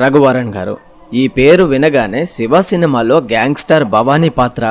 రఘువరన్ గారు. ఈ పేరు వినగానే శివ సినిమాలో గ్యాంగ్స్టర్ భవానీ పాత్ర,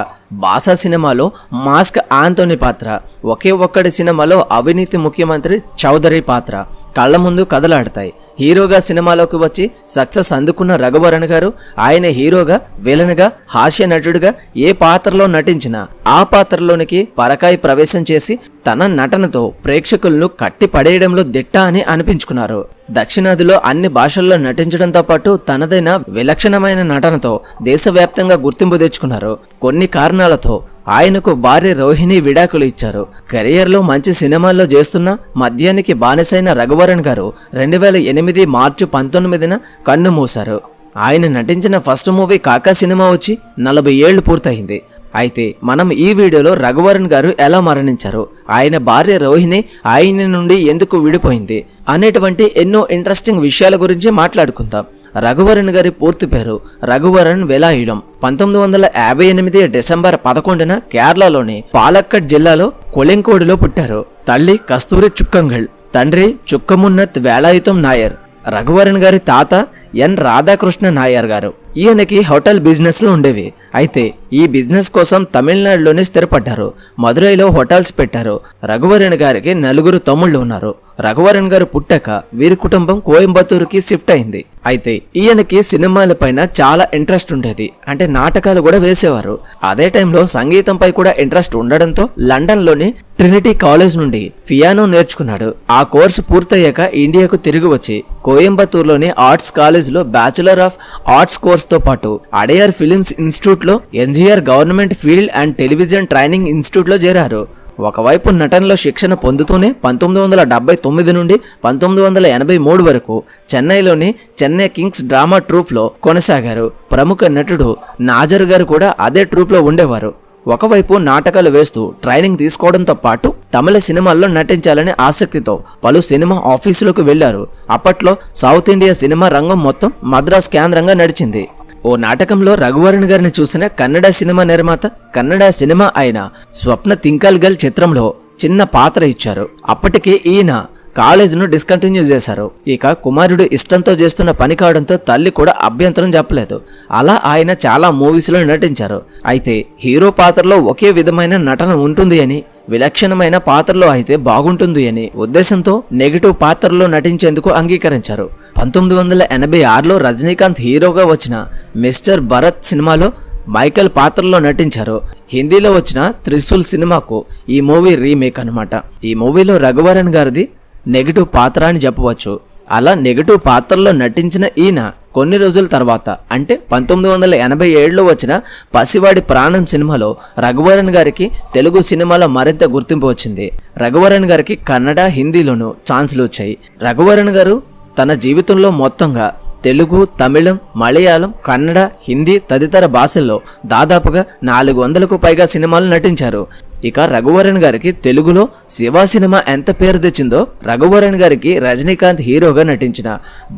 బాసా సినిమాలో మాస్క్ ఆంటోనీ పాత్ర, ఒకే ఒక్కడి సినిమాలో అవినీతి ముఖ్యమంత్రి చౌదరి పాత్ర కళ్ల ముందు కదలాడతాయి. హీరోగా సినిమాలోకి వచ్చి సక్సెస్ అందుకున్న రఘువరన్ గారు ఆయన హీరోగా, విలన్గా, హాస్య నటుడిగా ఏ పాత్రలో నటించినా ఆ పాత్రలోనికి పరకాయ ప్రవేశం చేసి తన నటనతో ప్రేక్షకులను కట్టి పడేయడంలో దిట్ట అని అనిపించుకున్నారు. దక్షిణాదిలో అన్ని భాషల్లో నటించడంతో పాటు తనదైన విలక్షణమైన నటనతో దేశవ్యాప్తంగా గుర్తింపు తెచ్చుకున్నారు. కొన్ని కారణాలతో ఆయనకు భార్య రోహిణి విడాకులు ఇచ్చారు. కెరియర్లో మంచి సినిమాల్లో చేస్తున్న మద్యానికి బానిసైన రఘువరన్ గారు 2008 మార్చి 19న కన్ను మూశారు. ఆయన నటించిన ఫస్ట్ మూవీ కాకా సినిమా వచ్చి 40 ఏళ్లు పూర్తయింది. అయితే మనం ఈ వీడియోలో రఘువరన్ గారు ఎలా మరణించారు, ఆయన భార్య రోహిణి ఆయన నుండి ఎందుకు విడిపోయింది అనేటువంటి ఎన్నో ఇంట్రెస్టింగ్ విషయాల గురించి మాట్లాడుకుందాం. రఘువరన్ గారి పూర్తి పేరు రఘువరన్ వెలాయుడం. 1958 డిసెంబర్ 11న కేరళలోని పాలక్కడ్ జిల్లాలో కొలెంకోడులో పుట్టారు. తల్లి కస్తూరి చుక్కంగల్, తండ్రి చుక్కమున్నత్ వేలాయుతం నాయర్. రఘువరన్ గారి తాత ఎన్ రాధాకృష్ణ నాయర్ గారు. ఈయనకి హోటల్ బిజినెస్లు ఉండేవి. అయితే ఈ బిజినెస్ కోసం తమిళనాడులోనే స్థిరపడ్డారు. మదురైలో హోటల్స్ పెట్టారు. రఘువరన్ గారికి 4 తమ్ముళ్ళు ఉన్నారు. రఘువరన్ గారు పుట్టాక వీరి కుటుంబం కోయంబత్తూరుకి షిఫ్ట్ అయింది. అయితే ఈయనకి సినిమాలపైన చాలా ఇంట్రెస్ట్ ఉండేది. అంటే నాటకాలు కూడా వేసేవారు. అదే టైంలో సంగీతంపై కూడా ఇంట్రెస్ట్ ఉండడంతో లండన్లోని ట్రినిటీ కాలేజ్ నుండి పియానో నేర్చుకున్నాడు. ఆ కోర్సు పూర్తయ్యాక ఇండియాకు తిరిగి వచ్చి కోయంబత్తూరులోని ఆర్ట్స్ కాలేజ్లో బ్యాచులర్ ఆఫ్ ఆర్ట్స్ కోర్సుతో పాటు అడయార్ ఫిలిమ్స్ ఇన్స్టిట్యూట్లో NGR government field and television training ఇన్స్టిట్యూట్లో చేరారు. ఒకవైపు నటనలో శిక్షణ పొందుతూనే 1979 నుండి 1983 వరకు చెన్నైలోని చెన్నై కింగ్స్ డ్రామా ట్రూప్లో కొనసాగారు. ప్రముఖ నటుడు నాజర్ గారు కూడా అదే ట్రూప్లో ఉండేవారు. ఒకవైపు నాటకాలు వేస్తూ ట్రైనింగ్ తీసుకోవడంతో పాటు తమిళ సినిమాల్లో నటించాలనే ఆసక్తితో పలు సినిమా ఆఫీసులకు వెళ్లారు. అప్పట్లో సౌత్ ఇండియా సినిమా రంగం మొత్తం మద్రాస్ కేంద్రంగా నడిచింది. ఓ నాటకంలో రఘువరన్ గారిని చూసిన కన్నడ సినిమా నిర్మాత కన్నడ సినిమా అయిన స్వప్న తింకల్గల్ చిత్రంలో చిన్న పాత్ర ఇచ్చారు. అప్పటికే ఈయన కాలేజీను డిస్కంటిన్యూ చేశారు. ఇక కుమారుడు ఇష్టంతో చేస్తున్న పని కావడంతో తల్లి కూడా అభ్యంతరం చెప్పలేదు. అలా ఆయన చాలా మూవీస్లో నటించారు. అయితే హీరో పాత్రలో ఒకే విధమైన నటన ఉంటుంది అని, విలక్షణమైన పాత్రలో అయితే బాగుంటుంది అని ఉద్దేశంతో నెగిటివ్ పాత్రలో నటించేందుకు అంగీకరించారు. 1986లో రజనీకాంత్ హీరోగా వచ్చిన మిస్టర్ భరత్ సినిమాలో మైకేల్ పాత్రలో నటించారు. హిందీలో వచ్చిన త్రిశూల్ సినిమాకు ఈ మూవీ రీమేక్ అన్నమాట. ఈ మూవీలో రఘువరన్ గారిది నెగిటివ్ పాత్ర అని చెప్పవచ్చు. అలా నెగిటివ్ పాత్రలో నటించిన ఈయన కొన్ని రోజుల తర్వాత అంటే 1987లో వచ్చిన పసివాడి ప్రాణం సినిమాలో రఘువరన్ గారికి తెలుగు సినిమాలో మరింత గుర్తింపు వచ్చింది. రఘువరన్ గారికి కన్నడ, హిందీలోనూ ఛాన్సులు వచ్చాయి. రఘువరన్ గారు తన జీవితంలో మొత్తంగా తెలుగు, తమిళం, మలయాళం, కన్నడ, హిందీ తదితర భాషల్లో దాదాపుగా 400కు పైగా సినిమాలు నటించారు. ఇక రఘువరన్ గారికి తెలుగులో శివ సినిమా ఎంత పేరు తెచ్చిందో రఘువరన్ గారికి రజనీకాంత్ హీరోగా నటించిన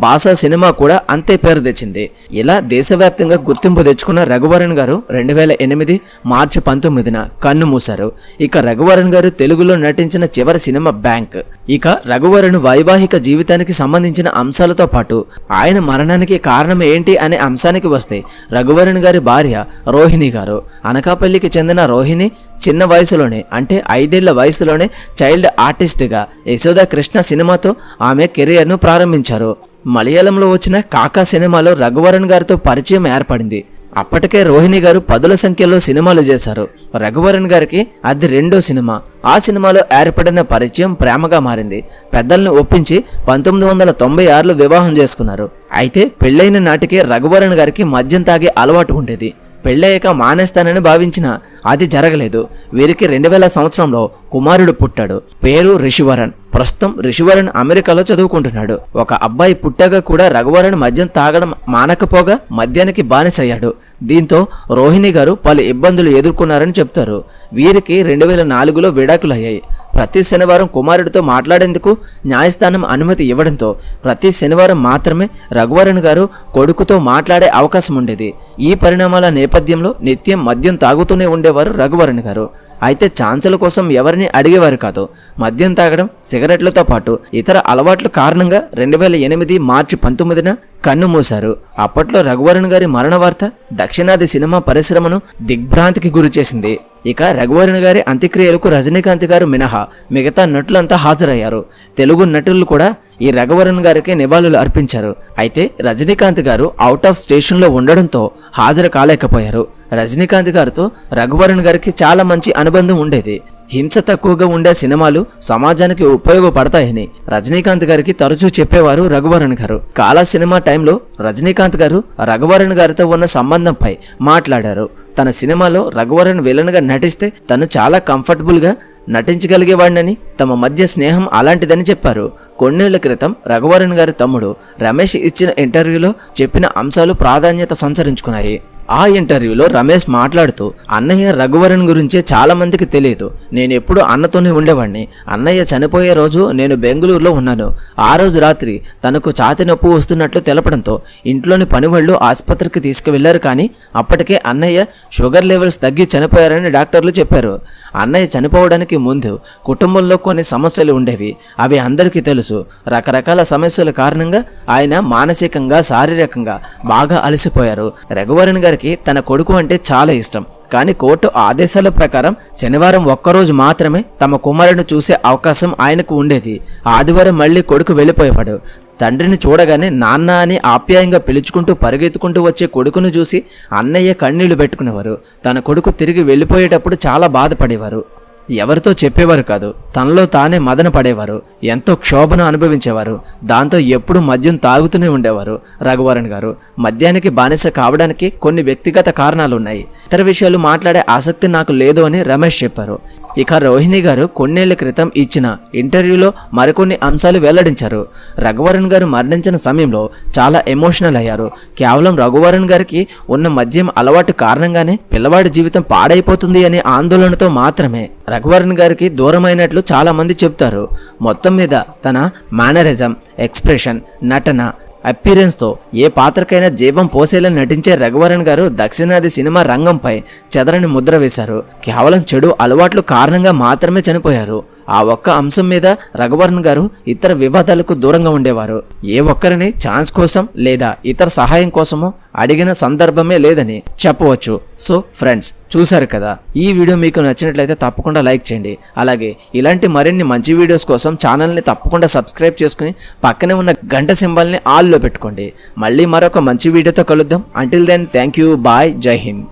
బాసా సినిమా కూడా అంతే పేరు తెచ్చింది. ఇలా దేశవ్యాప్తంగా గుర్తింపు తెచ్చుకున్న రఘువరన్ గారు 2008 మార్చి 19న కన్ను మూశారు. ఇక రఘువరన్ గారు తెలుగులో నటించిన చివరి సినిమా బ్యాంక్. ఇక రఘువరన్ వైవాహిక జీవితానికి సంబంధించిన అంశాలతో పాటు ఆయన మరణానికి కారణం ఏంటి అనే అంశానికి వస్తే రఘువరన్ గారి భార్య రోహిణి గారు. అనకాపల్లికి చెందిన రోహిణి చిన్న వయసులోనే అంటే 5 ఏళ్ల వయసులోనే చైల్డ్ ఆర్టిస్ట్గా యశోద కృష్ణ సినిమాతో ఆమె కెరియర్ను ప్రారంభించారు. మలయాళంలో వచ్చిన కాకా సినిమాలో రఘువరన్ గారితో పరిచయం ఏర్పడింది. అప్పటికే రోహిణి గారు 10ల సంఖ్యలో సినిమాలు చేశారు. రఘువరన్ గారికి అది 2వ సినిమా. ఆ సినిమాలో ఏర్పడిన పరిచయం ప్రేమగా మారింది. పెద్దలను ఒప్పించి 1996లో వివాహం చేసుకున్నారు. అయితే పెళ్లైన నాటికే రఘువరన్ గారికి మద్యం తాగే అలవాటు ఉండేది. పెళ్ళయ్యాక మానేస్తానని భావించినా అది జరగలేదు. వీరికి 2000 సంవత్సరంలో కుమారుడు పుట్టాడు. పేరు రిషివరన్. ప్రస్తుతం రిషివరన్ అమెరికాలో చదువుకుంటున్నాడు. ఒక అబ్బాయి పుట్టాక కూడా రఘువరన్ మద్యం తాగడం మానకపోగా మద్యానికి బానిసయ్యాడు. దీంతో రోహిణి గారు పలు ఇబ్బందులు ఎదుర్కొన్నారని చెప్తారు. వీరికి 2004లో విడాకులయ్యాయి. ప్రతి శనివారం కుమారుడితో మాట్లాడేందుకు న్యాయస్థానం అనుమతి ఇవ్వడంతో ప్రతి శనివారం మాత్రమే రఘువరన్ గారు కొడుకుతో మాట్లాడే అవకాశం ఉండేది. ఈ పరిణామాల నేపథ్యంలో నిత్యం మద్యం తాగుతూనే ఉండేవారు రఘువరన్ గారు. అయితే ఛాన్సుల కోసం ఎవరిని అడిగేవారు కాదు. మద్యం తాగడం, సిగరెట్లతో పాటు ఇతర అలవాట్ల కారణంగా 2008 మార్చి 19న కన్ను మూశారు. అప్పట్లో రఘువరన్ గారి మరణ వార్త దక్షిణాది సినిమా పరిశ్రమను దిగ్భ్రాంతికి గురిచేసింది. ఇక రఘువరన్ గారి అంత్యక్రియలకు రజనీకాంత్ గారు మినహా మిగతా నటులంతా హాజరయ్యారు. తెలుగు నటులు కూడా ఈ రఘువరన్ గారికి నివాళులు అర్పించారు. అయితే రజనీకాంత్ గారు అవుట్ ఆఫ్ స్టేషన్లో ఉండడంతో హాజరు కాలేకపోయారు. రజనీకాంత్ గారితో రఘువరన్ గారికి చాలా మంచి అనుబంధం ఉండేది. హింస తక్కువగా ఉండే సినిమాలు సమాజానికి ఉపయోగపడతాయని రజనీకాంత్ గారికి తరచూ చెప్పేవారు రఘువరన్ గారు. కాలా సినిమా టైంలో రజనీకాంత్ గారు రఘువరన్ గారితో ఉన్న సంబంధంపై మాట్లాడారు. తన సినిమాలో రఘువరన్ విలన్ గా నటిస్తే తను చాలా కంఫర్టబుల్గా నటించగలిగేవాడినని, తమ మధ్య స్నేహం అలాంటిదని చెప్పారు. కొన్నేళ్ల క్రితం రఘువరన్ గారి తమ్ముడు రమేష్ ఇచ్చిన ఇంటర్వ్యూలో చెప్పిన అంశాలు ప్రాధాన్యత సంతరించుకున్నాయి. ఆ ఇంటర్వ్యూలో రమేష్ మాట్లాడుతూ, అన్నయ్య రఘువరన్ గురించే చాలా మందికి తెలియదు. నేను ఎప్పుడు అన్నతోనే ఉండేవాడిని. అన్నయ్య చనిపోయే రోజు నేను బెంగళూరులో ఉన్నాను. ఆ రోజు రాత్రి తనకు ఛాతీ నొప్పి వస్తున్నట్లు తెలపడంతో ఇంట్లోని పనివాళ్లు ఆసుపత్రికి తీసుకువెళ్లారు. కానీ అప్పటికే అన్నయ్య షుగర్ లెవెల్స్ తగ్గి చనిపోయారని డాక్టర్లు చెప్పారు. అన్నయ్య చనిపోవడానికి ముందు కుటుంబంలో కొన్ని సమస్యలు ఉండేవి. అవి అందరికీ తెలుసు. రకరకాల సమస్యల కారణంగా ఆయన మానసికంగా, శారీరకంగా బాగా అలసిపోయారు. రఘువరన్ గారికి తన కొడుకు అంటే చాలా ఇష్టం. కానీ కోర్టు ఆదేశాల ప్రకారం శనివారం ఒక్కరోజు మాత్రమే తమ కుమారుడిని చూసే అవకాశం ఆయనకు ఉండేది. ఆదివారం మళ్ళీ కొడుకు వెళ్ళిపోయేవాడు. తండ్రిని చూడగానే నాన్న అని ఆప్యాయంగా పిలుచుకుంటూ పరిగెత్తుకుంటూ వచ్చే కొడుకును చూసి అన్నయ్య కన్నీళ్లు పెట్టుకునేవారు. తన కొడుకు తిరిగి వెళ్ళిపోయేటప్పుడు చాలా బాధపడేవారు. ఎవరితో చెప్పేవారు కాదు. తనలో తానే మదన పడేవారు. ఎంతో క్షోభను అనుభవించేవారు. దాంతో ఎప్పుడు మద్యం తాగుతూనే ఉండేవారు రఘువరన్ గారు. మద్యానికి బానిస కావడానికి కొన్ని వ్యక్తిగత కారణాలున్నాయి. ఇతర విషయాలు మాట్లాడే ఆసక్తి నాకు లేదు అని రమేష్ చెప్పారు. ఇక రోహిణి గారు కొన్నేళ్ల క్రితం ఇచ్చిన ఇంటర్వ్యూలో మరికొన్ని అంశాలు వెల్లడించారు. రఘువరన్ గారు మరణించిన సమయంలో చాలా ఎమోషనల్ అయ్యారు. కేవలం రఘువరన్ గారికి ఉన్న మద్యం అలవాటు కారణంగానే పిల్లవాడి జీవితం పాడైపోతుంది అనే ఆందోళనతో మాత్రమే రఘువరన్ గారికి దూరమైనట్లు చాలా మంది చెబుతారు. మొత్తం మీద తన మేనరిజం, ఎక్స్ప్రెషన్, నటన, అపీరెన్స్తో ఏ పాత్రకైనా జీవం పోసేలా నటించే రఘువరన్ గారు దక్షిణాది సినిమా రంగంపై చెదరని ముద్ర వేశారు. కేవలం చెడు అలవాట్లు కారణంగా మాత్రమే చనిపోయారు. ఆ ఒక్క అంశం మీద రఘువరన్ గారు ఇతర వివాదాలకు దూరంగా ఉండేవారు. ఏ ఒక్కరిని ఛాన్స్ కోసం లేదా ఇతర సహాయం కోసమో అడిగిన సందర్భమే లేదని చెప్పవచ్చు. సో ఫ్రెండ్స్, చూశారు కదా. ఈ వీడియో మీకు నచ్చినట్లయితే తప్పకుండా లైక్ చేయండి. అలాగే ఇలాంటి మరిన్ని మంచి వీడియోస్ కోసం ఛానల్ని తప్పకుండా సబ్స్క్రైబ్ చేసుకుని పక్కనే ఉన్న గంట సింబల్ని ఆల్లో పెట్టుకోండి. మళ్ళీ మరొక మంచి వీడియోతో కలుద్దాం. Until then, thank you, bye, జై హింద్.